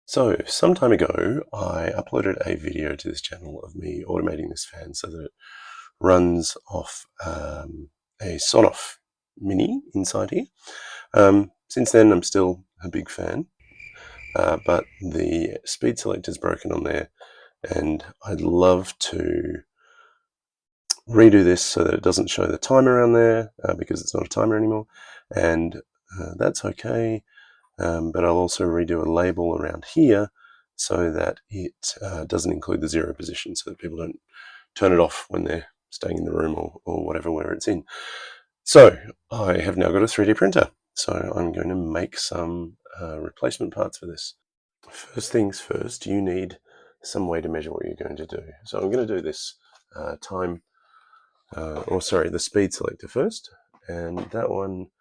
So, some time ago, I uploaded a video to this channel of me automating this fan so that it runs off a Sonoff Mini inside here. Since then, I'm still a big fan, but the speed selector is broken on there, and I'd love to redo this so that it doesn't show the timer around there because it's not a timer anymore, and that's okay. But I'll also redo a label around here so that it doesn't include the 0 position, so that people don't turn it off when they're staying in the room or whatever, where it's in. So I have now got a 3D printer, so I'm going to make some replacement parts for this. First things first, you need some way to measure what you're going to do. So I'm going to do this the speed selector first, and that one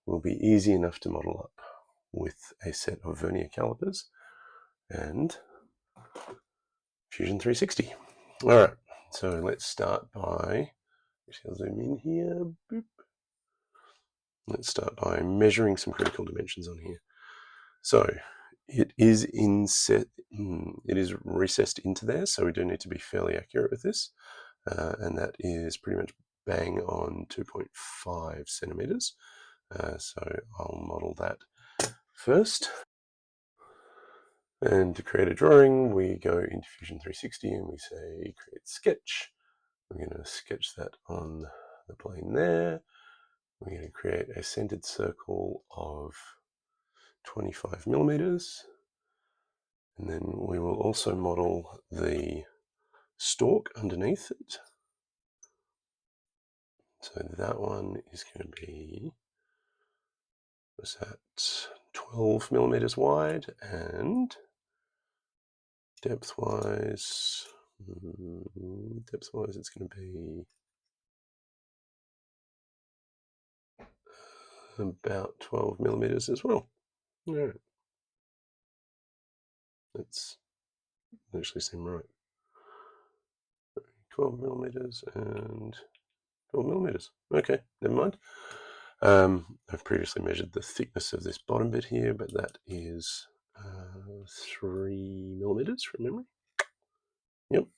will be easy enough to model up with a set of vernier calipers and Fusion 360. All right, so let's start by, I'll zoom in here, boop. Let's start by measuring some critical dimensions on here. So it is recessed into there, so we do need to be fairly accurate with this, and that is pretty much bang on 2.5 centimeters. So I'll model that first. And to create a drawing, we go into Fusion 360 and we say create sketch. We're going to sketch that on the plane there. We're going to create a centered circle of 25 millimeters. And then we will also model the stalk underneath it. So that one is going to be, what's that, 12 millimeters wide, and depth-wise, it's going to be about 12 millimeters as well. All right. That's actually seem right. 12 millimeters and 12 millimeters. Okay, never mind. I've previously measured the thickness of this bottom bit here, but that is 3 millimeters from memory. Yep.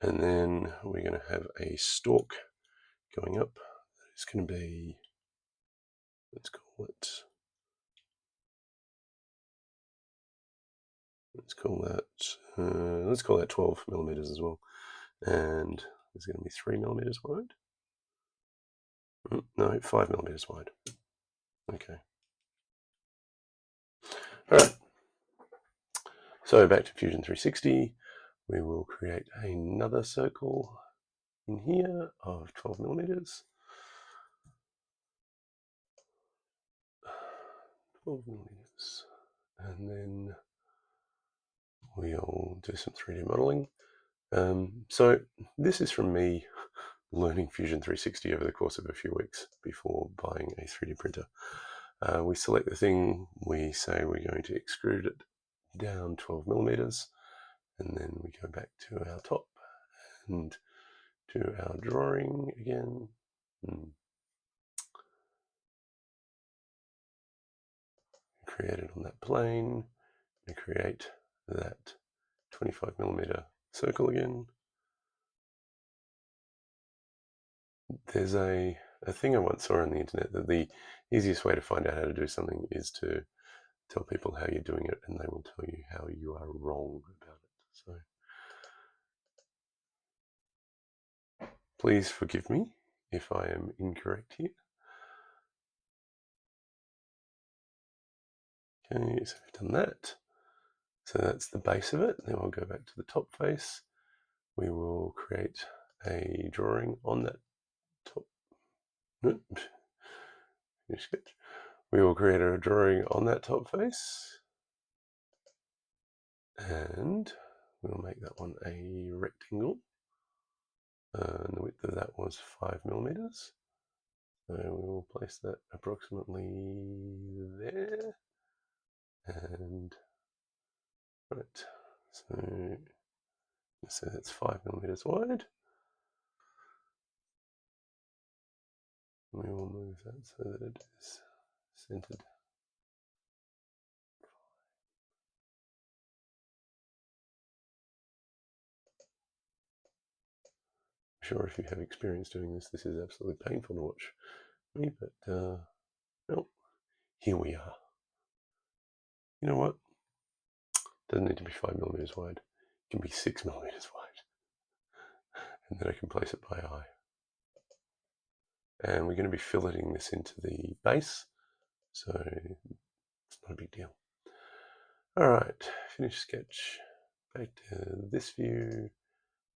And then we're going to have a stalk going up. It's going to be, let's call that 12 millimeters as well. And it's going to be 3 millimeters wide. No, 5 millimeters wide. Okay. All right. So back to Fusion 360, we will create another circle in here of 12 millimeters. 12 millimeters. And then we'll do some 3D modeling. So this is from me learning Fusion 360 over the course of a few weeks before buying a 3D printer. We select the thing, we say we're going to extrude it down 12 millimeters, and then we go back to our top and do our drawing again. Create it on that plane, and create that 25 millimeter circle again. There's a thing I once saw on the internet that the easiest way to find out how to do something is to tell people how you're doing it, and they will tell you how you are wrong about it. So please forgive me if I am incorrect here. Okay, so we've done that. So that's the base of it. Then we'll go back to the top face. We will create a drawing on that top. Sketch. We will create a drawing on that top face, and we'll make that one a rectangle. And the width of that was 5 millimeters. So we will place that approximately there. And right, so that's 5 millimeters wide. We will move that so that it is centered. sure if you have experience doing this, this is absolutely painful to watch me, but well, here we are. You know what? It doesn't need to be 5mm wide. It can be 6mm wide. And then I can place it by eye. And we're going to be filleting this into the base, so it's not a big deal. Alright, finish sketch. Back to this view,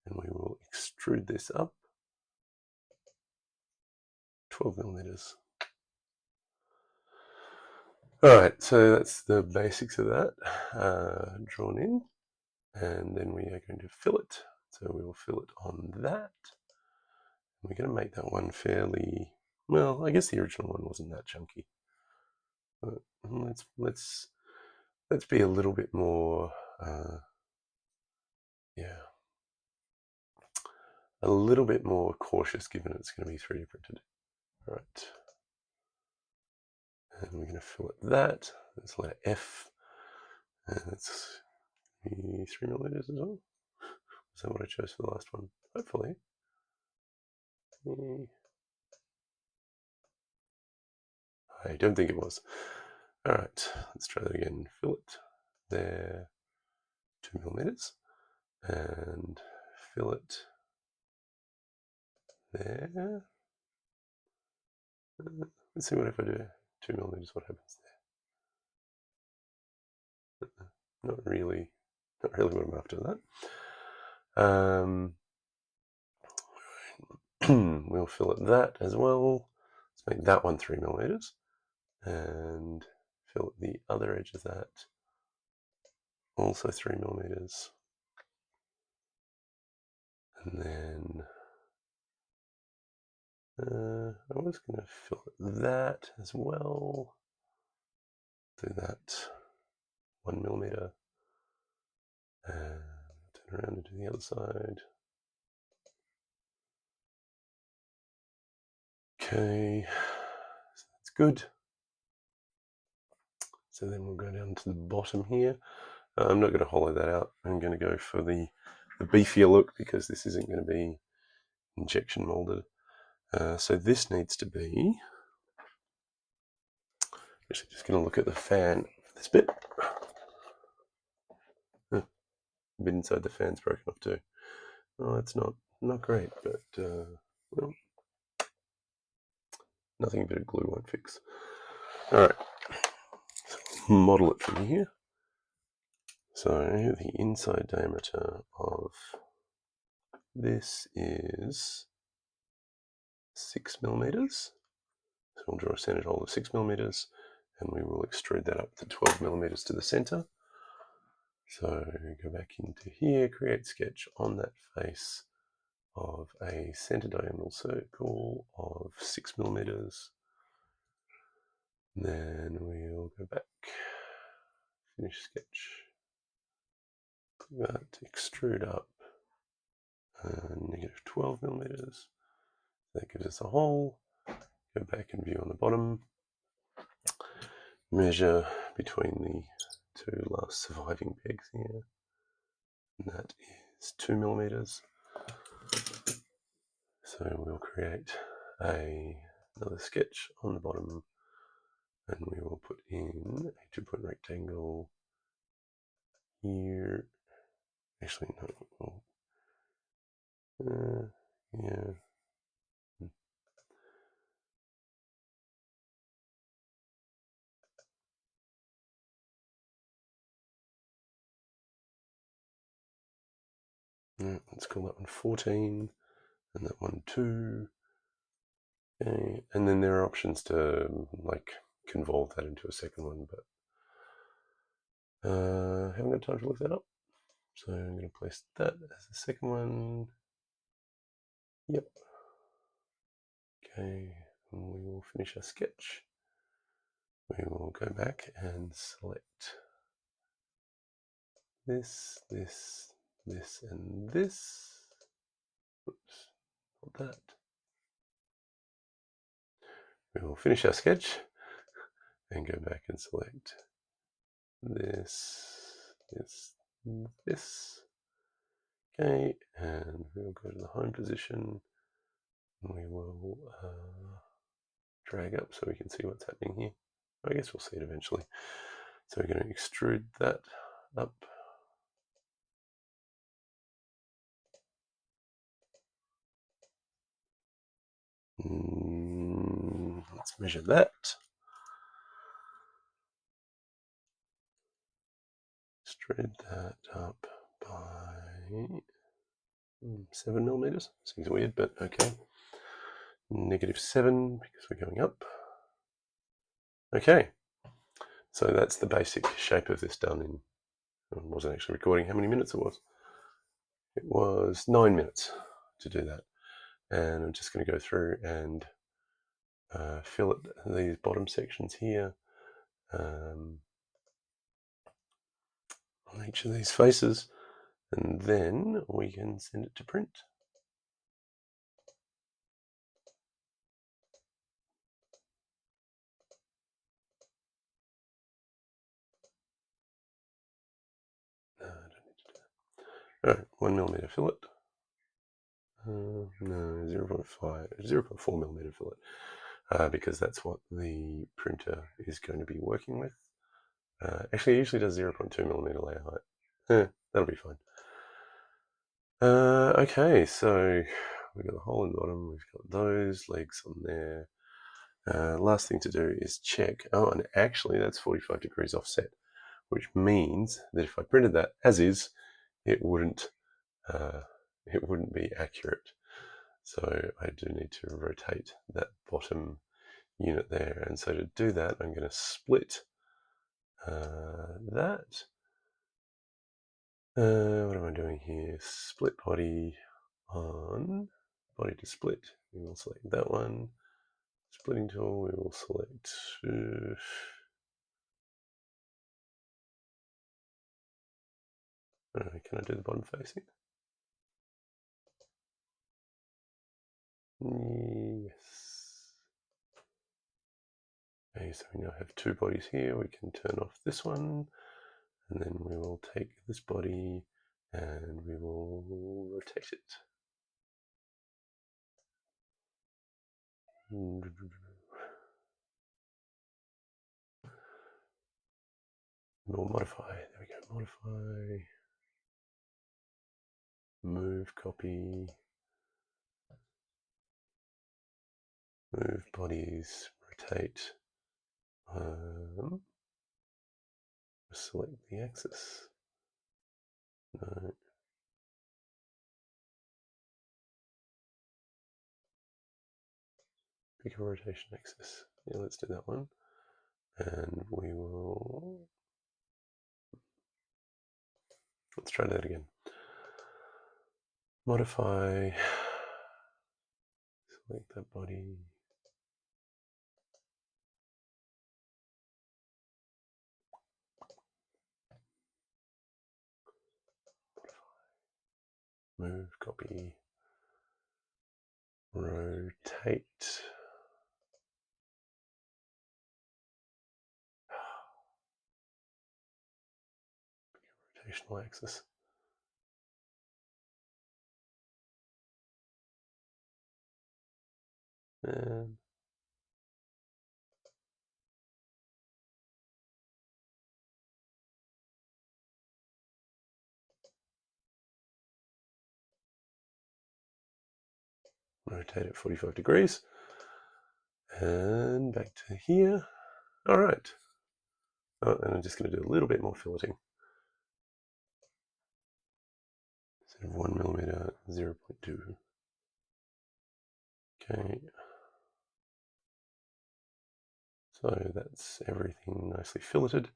and we will extrude this up 12mm. Alright, so that's the basics of that drawn in, and then we are going to fillet. So we will fillet on that. We're going to make that one fairly, well, I guess the original one wasn't that chunky. But let's be a little bit more, yeah, a little bit more cautious given it's going to be 3D printed. All right. And we're going to fillet that. Let's letter F. And it's 3mm as well. Is that what I chose for the last one? Hopefully. I don't think it was. All right, let's try that again. Fillet there, 2mm, and fillet there. Let's see what if I do 2mm, what happens there. Not really what I'm after that. We'll fillet that as well. Let's make that one 3mm, and fillet the other edge of that, also 3mm. And then I was going to fillet that as well. Do that 1mm, and turn around and do the other side. Okay, so that's good. So then we'll go down to the bottom here. I'm not going to hollow that out. I'm going to go for the beefier look because this isn't going to be injection molded. So this needs to be, actually just going to look at the fan for this bit. The bit inside the fan's broken off too. Oh, it's not great, but well, nothing a bit of glue won't fix. All right, so model it from here. So the inside diameter of this is 6mm. So we'll draw a centered hole of 6mm, and we will extrude that up to 12mm to the center. So go back into here, create sketch on that face of a center diagonal circle of 6mm. Then we'll go back, finish sketch, that, extrude up, negative 12mm. That gives us a hole. Go back and view on the bottom. Measure between the two last surviving pegs here. And that is 2mm. So we'll create another sketch on the bottom, and we will put in a 2-point rectangle here. Actually, no. Yeah. Let's call that one 14, and that one 2. Okay, and then there are options to like convolve that into a second one, but I haven't got time to look that up. So I'm going to place that as the second one. Yep. Okay, and we will finish our sketch. We will go back and select this, this, this, and this. Oops, not that. We will finish our sketch and go back and select this, this, this. Okay, and we'll go to the home position. We will drag up so we can see what's happening here. I guess we'll see it eventually. So we're going to extrude that up. Let's measure that. Extrude that up by 7 millimeters. Seems weird, but okay. -7 because we're going up. Okay, so that's the basic shape of this done in, I wasn't actually recording how many minutes it was. It was 9 minutes to do that. And I'm just going to go through and fillet these bottom sections here on each of these faces, and then we can send it to print. No, I don't need to do that. All right, 1 millimeter fillet. No, 0.4 millimeter fillet, because that's what the printer is going to be working with. Actually, it usually does 0.2 millimeter layer height. That'll be fine. Okay, so we've got the hole in the bottom, we've got those legs on there. Last thing to do is check. Oh, and actually that's 45 degrees offset, which means that if I printed that as is, it wouldn't be accurate. So I do need to rotate that bottom unit there. And so to do that, I'm going to split that. What am I doing here? Split body on body to split. We will select that one. Splitting tool, we will select can I do the bottom facing? Yes. Okay, so we now have two bodies here. We can turn off this one, and then we will take this body and we will rotate it. We'll modify. There we go. Modify. Move, copy. Move bodies, rotate. Select the axis. No. Pick a rotation axis. Yeah, let's do that one. And we will. Let's try that again. Modify. Select that body. Move, copy, rotate. Rotational axis. And rotate it 45 degrees. And back to here. All right. Oh, and I'm just going to do a little bit more filleting. Instead of 1 millimeter, 0.2. Okay. So that's everything nicely filleted.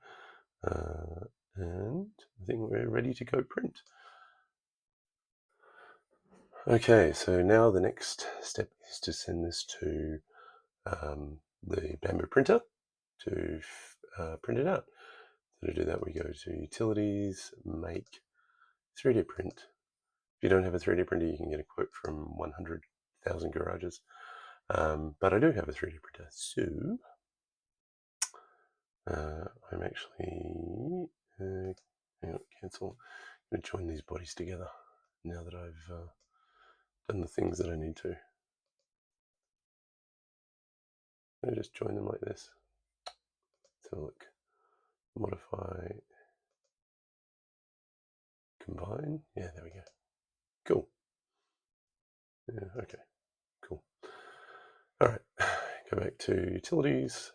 And I think we're ready to go print. Okay, so now the next step is to send this to the Bambu printer to print it out. So to do that, we go to Utilities, Make, 3D Print. If you don't have a 3D printer, you can get a quote from 100,000 garages. But I do have a 3D printer, so I'm actually cancel. I'm going to join these bodies together. now that I've done the things that I need to. I just join them like this. Let's have a look. Modify, combine. Yeah, there we go. Cool. Yeah, okay, cool. All right, go back to utilities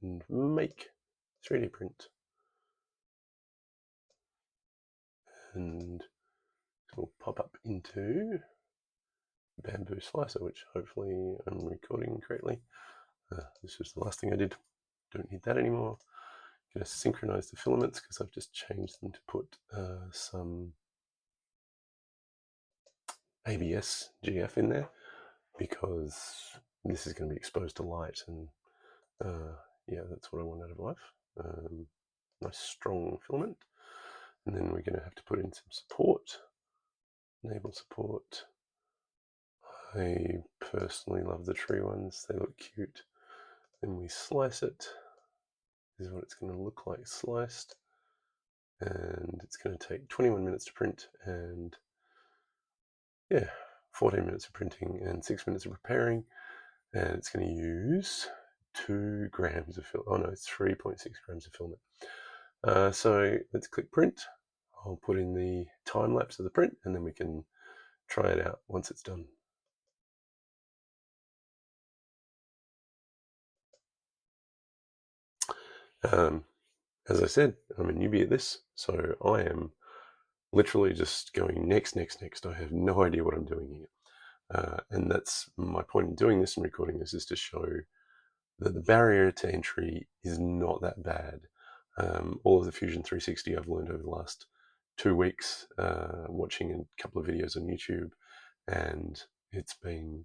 and make 3D print. And it will pop up into Bambu Slicer, which hopefully I'm recording correctly. This was the last thing I did. Don't need that anymore. Going to synchronize the filaments because I've just changed them to put some ABS GF in there because this is going to be exposed to light, and yeah, that's what I want out of life. Nice strong filament. And then we're going to have to put in some support, enable support. I personally love the tree ones, they look cute. Then we slice it. This is what it's going to look like sliced. And it's going to take 21 minutes to print, and yeah, 14 minutes of printing and 6 minutes of preparing. And it's going to use 2 grams of filament. Oh no, it's 3.6 grams of filament. So let's click print. I'll put in the time lapse of the print, and then we can try it out once it's done. As I said, I'm a newbie at this, so I am literally just going next. I have no idea what I'm doing here. And that's my point in doing this and recording this, is to show that the barrier to entry is not that bad. All of the Fusion 360 I've learned over the last 2 weeks, watching a couple of videos on YouTube, and it's been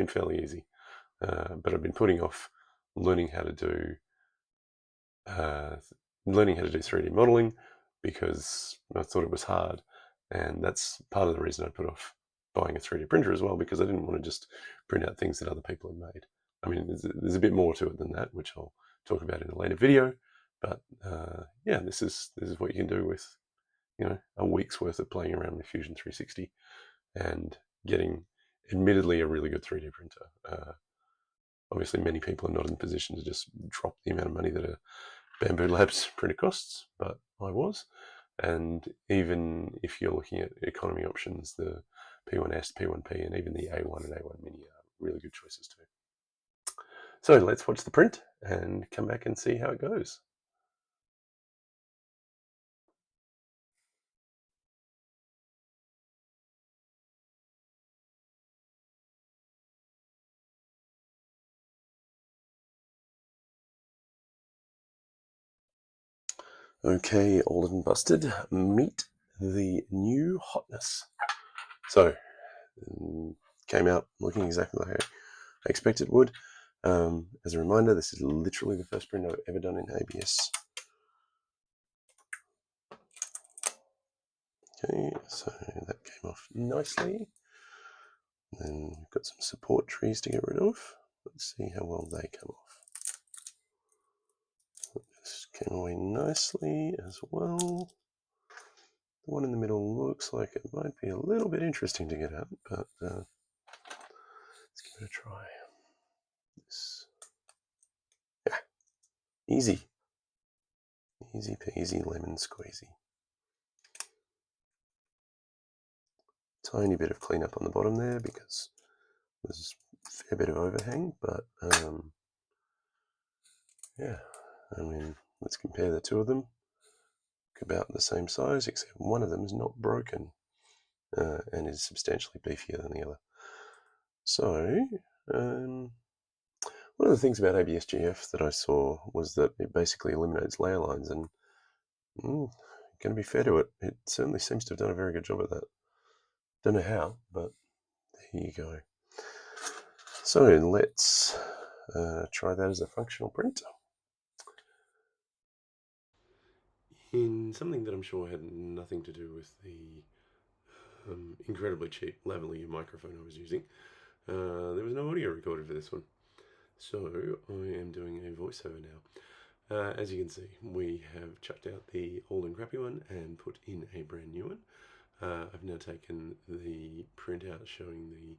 fairly easy. But I've been putting off learning how to do 3D modeling because I thought it was hard, and that's part of the reason I put off buying a 3D printer as well, because I didn't want to just print out things that other people had made. I mean, there's a bit more to it than that, which I'll talk about in a later video. But yeah, this is what you can do with, you know, a week's worth of playing around with Fusion 360 and getting, admittedly, a really good 3D printer. Obviously, many people are not in the position to just drop the amount of money that a Bambu Labs printer costs, but I was. And even if you're looking at economy options, the P1S, P1P, and even the A1 and A1 Mini are really good choices too. So let's watch the print and come back and see how it goes. Okay, old and busted, meet the new hotness. So, came out looking exactly like I expected it would. As a reminder, this is literally the first print I've ever done in ABS. Okay, so that came off nicely. Then we've got some support trees to get rid of. Let's see how well they come off. This came away nicely as well. The one in the middle looks like it might be a little bit interesting to get out, but let's give it a try. This, yeah, easy peasy lemon squeezy. Tiny bit of cleanup on the bottom there because there's a fair bit of overhang, but yeah, I mean, let's compare the two of them. About the same size, except one of them is not broken and is substantially beefier than the other. So, one of the things about ABS-GF that I saw was that it basically eliminates layer lines, and going to be fair to it, it certainly seems to have done a very good job of that. Don't know how, but there you go. So let's try that as a functional print. In something that I'm sure had nothing to do with the incredibly cheap lavalier microphone I was using, there was no audio recorded for this one. So I am doing a voiceover now. As you can see, we have chucked out the old and crappy one and put in a brand new one. I've now taken the printout showing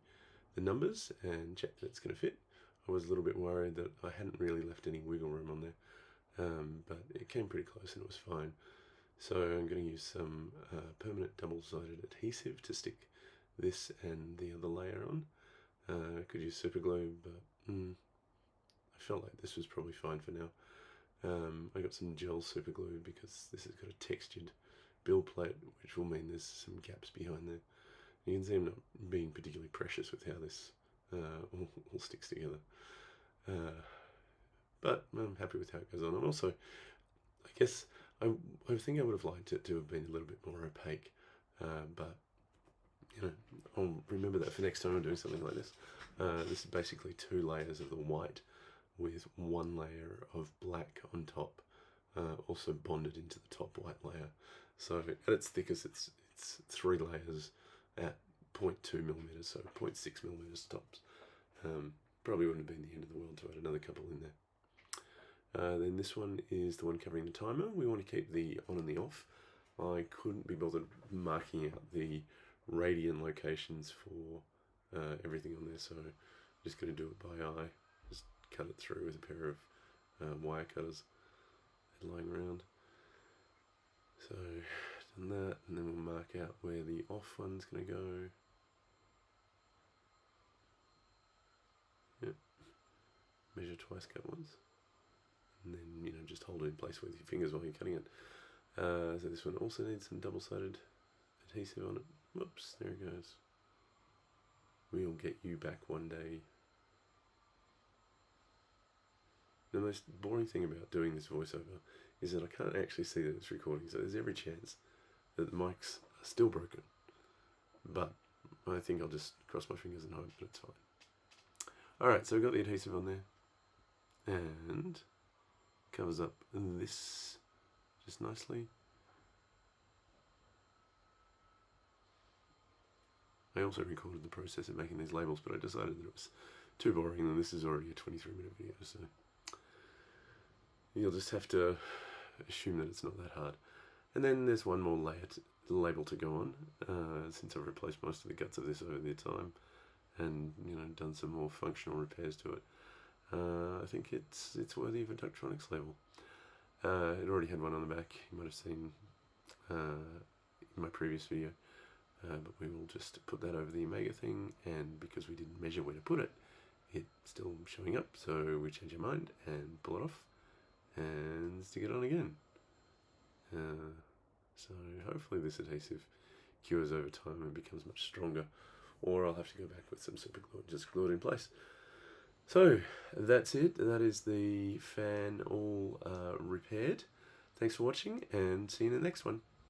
the numbers and checked that it's going to fit. I was a little bit worried that I hadn't really left any wiggle room on there, but it came pretty close and it was fine. So I'm going to use some permanent double-sided adhesive to stick this and the other layer on. I could use super glue, but I felt like this was probably fine for now. I got some gel super glue because this has got a textured build plate, which will mean there's some gaps behind there. You can see I'm not being particularly precious with how this all sticks together. But I'm happy with how it goes on. And also, I guess I think I would have liked it to have been a little bit more opaque, but you know, I'll remember that for next time I'm doing something like this. This is basically 2 layers of the white with 1 layer of black on top, also bonded into the top white layer. So at its thickest, it's 3 layers at 0.2 millimeters, so 0.6 millimeters tops. Probably wouldn't have been the end of the world to add another couple in there. Then this one is the one covering the timer. We want to keep the on and the off. I couldn't be bothered marking out the radian locations for everything on there, so I'm just going to do it by eye. Just cut it through with a pair of wire cutters lying around. So done that, and then we'll mark out where the off one's going to go. Yep. Measure twice, cut once, and then just hold it in place with your fingers while you're cutting it. So this one also needs some double-sided adhesive on it. Whoops, there it goes. We'll get you back one day. The most boring thing about doing this voiceover is that I can't actually see that it's recording, so there's every chance that the mics are still broken. But I think I'll just cross my fingers and hope that it's fine. Alright, so we've got the adhesive on there, and covers up this just nicely. I also recorded the process of making these labels, but I decided that it was too boring, and this is already a 23-minute video, so you'll just have to assume that it's not that hard. And then there's one more label to go on, since I've replaced most of the guts of this over the time, and done some more functional repairs to it. I think it's worthy of a Ductronics label. It already had one on the back. You might have seen in my previous video. But we will just put that over the Omega thing, and because we didn't measure where to put it, it's still showing up, so we change our mind and pull it off and stick it on again. So hopefully this adhesive cures over time and becomes much stronger, or I'll have to go back with some super glue and just glue it in place. So that's it. That is the fan all repaired. Thanks for watching, and see you in the next one.